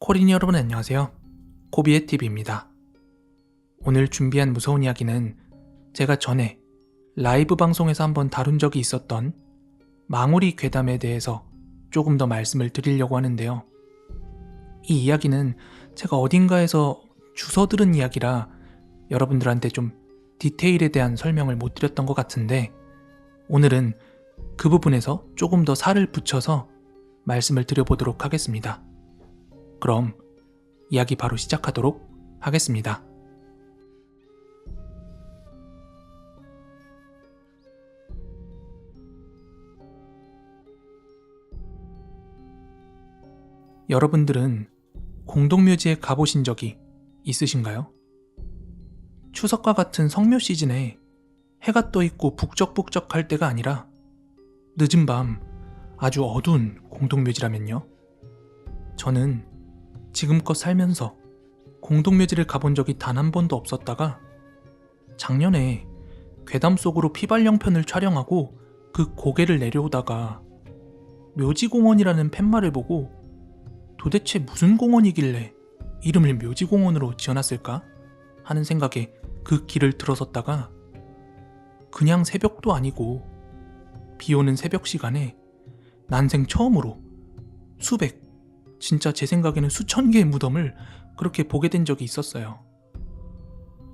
코린 여러분 안녕하세요. 코비의 TV입니다. 오늘 준비한 무서운 이야기는 제가 전에 라이브 방송에서 한번 다룬 적이 있었던 망우리 괴담에 대해서 조금 더 말씀을 드리려고 하는데요. 이 이야기는 제가 어딘가에서 주워 들은 이야기라 여러분들한테 좀 디테일에 대한 설명을 못 드렸던 것 같은데 오늘은 그 부분에서 조금 더 살을 붙여서 말씀을 드려보도록 하겠습니다. 그럼 이야기 바로 시작하도록 하겠습니다. 여러분들은 공동묘지에 가보신 적이 있으신가요? 추석과 같은 성묘 시즌에 해가 떠 있고 북적북적할 때가 아니라 늦은 밤 아주 어두운 공동묘지라면요. 저는 지금껏 살면서 공동묘지를 가본 적이 단 한 번도 없었다가 작년에 괴담 속으로 피발령편을 촬영하고 그 고개를 내려오다가 묘지공원이라는 팻말을 보고 도대체 무슨 공원이길래 이름을 묘지공원으로 지어놨을까 하는 생각에 그 길을 들어섰다가 그냥 새벽도 아니고 비오는 새벽 시간에 난생 처음으로 수백, 진짜 제 생각에는 수천 개의 무덤을 그렇게 보게 된 적이 있었어요.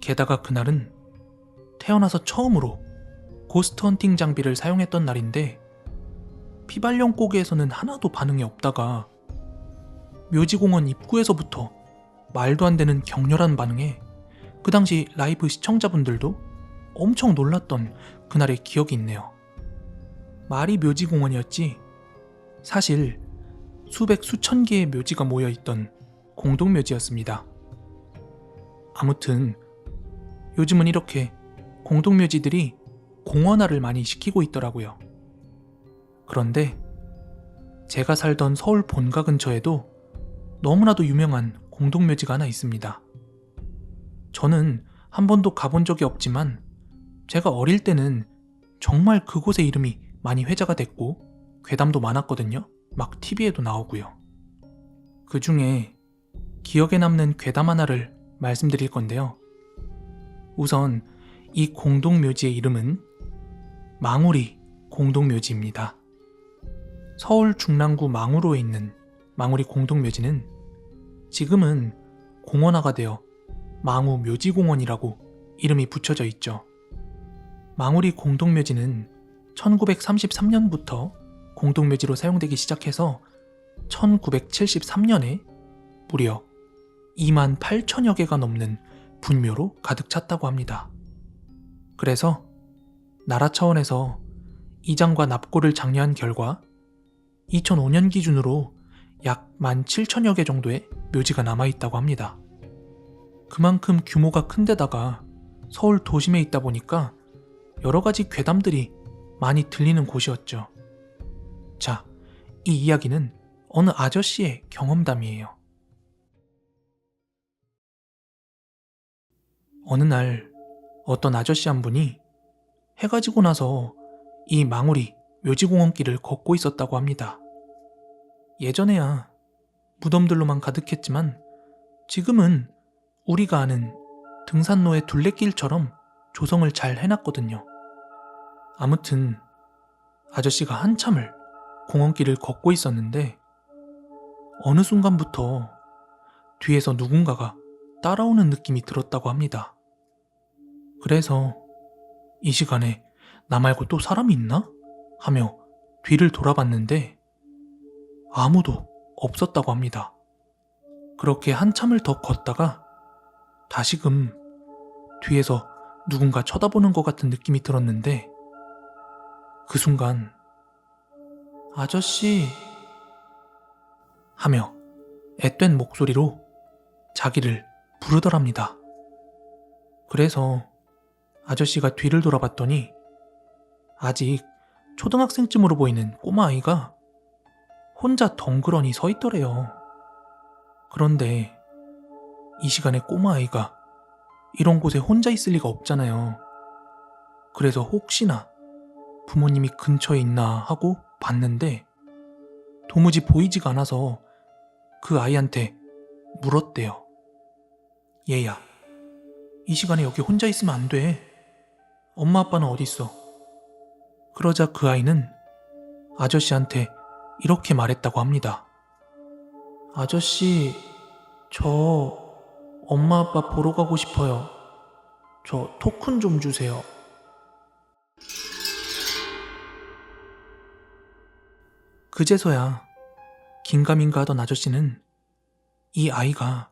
게다가 그날은 태어나서 처음으로 고스트 헌팅 장비를 사용했던 날인데 피발령 고개에서는 하나도 반응이 없다가 묘지공원 입구에서부터 말도 안 되는 격렬한 반응에 그 당시 라이브 시청자분들도 엄청 놀랐던 그날의 기억이 있네요. 말이 묘지공원이었지 사실 수백 수천 개의 묘지가 모여있던 공동묘지였습니다. 아무튼 요즘은 이렇게 공동묘지들이 공원화를 많이 시키고 있더라고요. 그런데 제가 살던 서울 본가 근처에도 너무나도 유명한 공동묘지가 하나 있습니다. 저는 한 번도 가본 적이 없지만 제가 어릴 때는 정말 그곳의 이름이 많이 회자가 됐고 괴담도 많았거든요. 막 TV에도 나오고요. 그 중에 기억에 남는 괴담 하나를 말씀드릴 건데요. 우선 이 공동묘지의 이름은 망우리 공동묘지입니다. 서울 중랑구 망우로에 있는 망우리 공동묘지는 지금은 공원화가 되어 망우묘지공원이라고 이름이 붙여져 있죠. 망우리 공동묘지는 1933년부터 공동묘지로 사용되기 시작해서 1973년에 무려 2만 8천여 개가 넘는 분묘로 가득 찼다고 합니다. 그래서 나라 차원에서 이장과 납고를 장려한 결과 2005년 기준으로 약 1만 7천여 개 정도의 묘지가 남아있다고 합니다. 그만큼 규모가 큰데다가 서울 도심에 있다 보니까 여러가지 괴담들이 많이 들리는 곳이었죠. 자, 이 이야기는 어느 아저씨의 경험담이에요. 어느 날 어떤 아저씨 한 분이 해가 지고 나서 이 망우리 묘지공원길을 걷고 있었다고 합니다. 예전에야 무덤들로만 가득했지만 지금은 우리가 아는 등산로의 둘레길처럼 조성을 잘 해놨거든요. 아무튼 아저씨가 한참을 공원길을 걷고 있었는데 어느 순간부터 뒤에서 누군가가 따라오는 느낌이 들었다고 합니다. 그래서 이 시간에 나 말고 또 사람이 있나? 하며 뒤를 돌아봤는데 아무도 없었다고 합니다. 그렇게 한참을 더 걷다가 다시금 뒤에서 누군가 쳐다보는 것 같은 느낌이 들었는데 그 순간 아저씨 하며 앳된 목소리로 자기를 부르더랍니다. 그래서 아저씨가 뒤를 돌아봤더니 아직 초등학생쯤으로 보이는 꼬마아이가 혼자 덩그러니 서 있더래요. 그런데 이 시간에 꼬마아이가 이런 곳에 혼자 있을 리가 없잖아요. 그래서 혹시나 부모님이 근처에 있나 하고 봤는데 도무지 보이지가 않아서 그 아이한테 물었대요. 얘야, 이 시간에 여기 혼자 있으면 안 돼. 엄마 아빠는 어디 있어? 그러자 그 아이는 아저씨한테 이렇게 말했다고 합니다. 아저씨, 저 엄마 아빠 보러 가고 싶어요. 저 토큰 좀 주세요. 그제서야 긴가민가 하던 아저씨는 이 아이가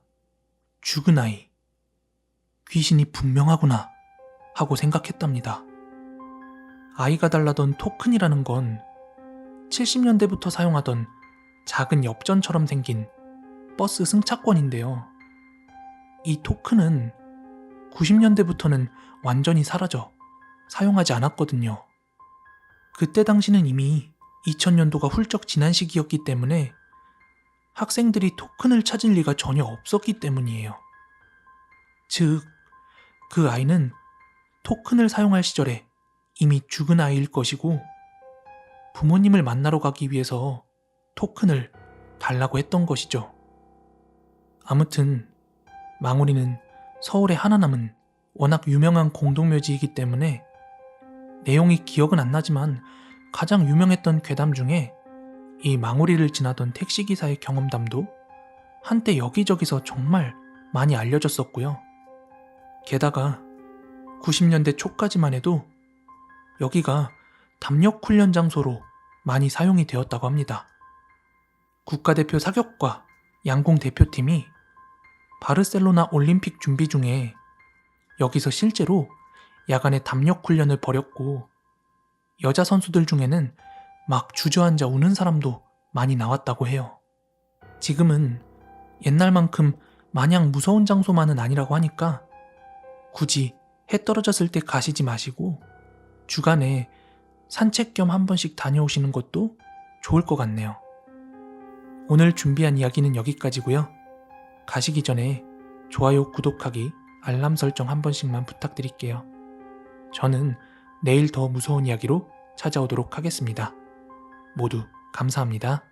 죽은 아이, 귀신이 분명하구나 하고 생각했답니다. 아이가 달라던 토큰이라는 건 70년대부터 사용하던 작은 엽전처럼 생긴 버스 승차권인데요. 이 토큰은 90년대부터는 완전히 사라져 사용하지 않았거든요. 그때 당시는 이미 2000년도가 훌쩍 지난 시기였기 때문에 학생들이 토큰을 찾을 리가 전혀 없었기 때문이에요. 즉, 그 아이는 토큰을 사용할 시절에 이미 죽은 아이일 것이고 부모님을 만나러 가기 위해서 토큰을 달라고 했던 것이죠. 아무튼 망우리는 서울의 하나 남은 워낙 유명한 공동묘지이기 때문에 내용이 기억은 안 나지만 가장 유명했던 괴담 중에 이 망우리를 지나던 택시기사의 경험담도 한때 여기저기서 정말 많이 알려졌었고요. 게다가 90년대 초까지만 해도 여기가 담력훈련 장소로 많이 사용이 되었다고 합니다. 국가대표 사격과 양궁 대표팀이 바르셀로나 올림픽 준비 중에 여기서 실제로 야간에 담력훈련을 벌였고 여자 선수들 중에는 막 주저앉아 우는 사람도 많이 나왔다고 해요. 지금은 옛날만큼 마냥 무서운 장소만은 아니라고 하니까 굳이 해 떨어졌을 때 가시지 마시고 주간에 산책 겸 한 번씩 다녀오시는 것도 좋을 것 같네요. 오늘 준비한 이야기는 여기까지고요. 가시기 전에 좋아요, 구독하기, 알람 설정 한 번씩만 부탁드릴게요. 저는 내일 더 무서운 이야기로 찾아오도록 하겠습니다. 모두 감사합니다.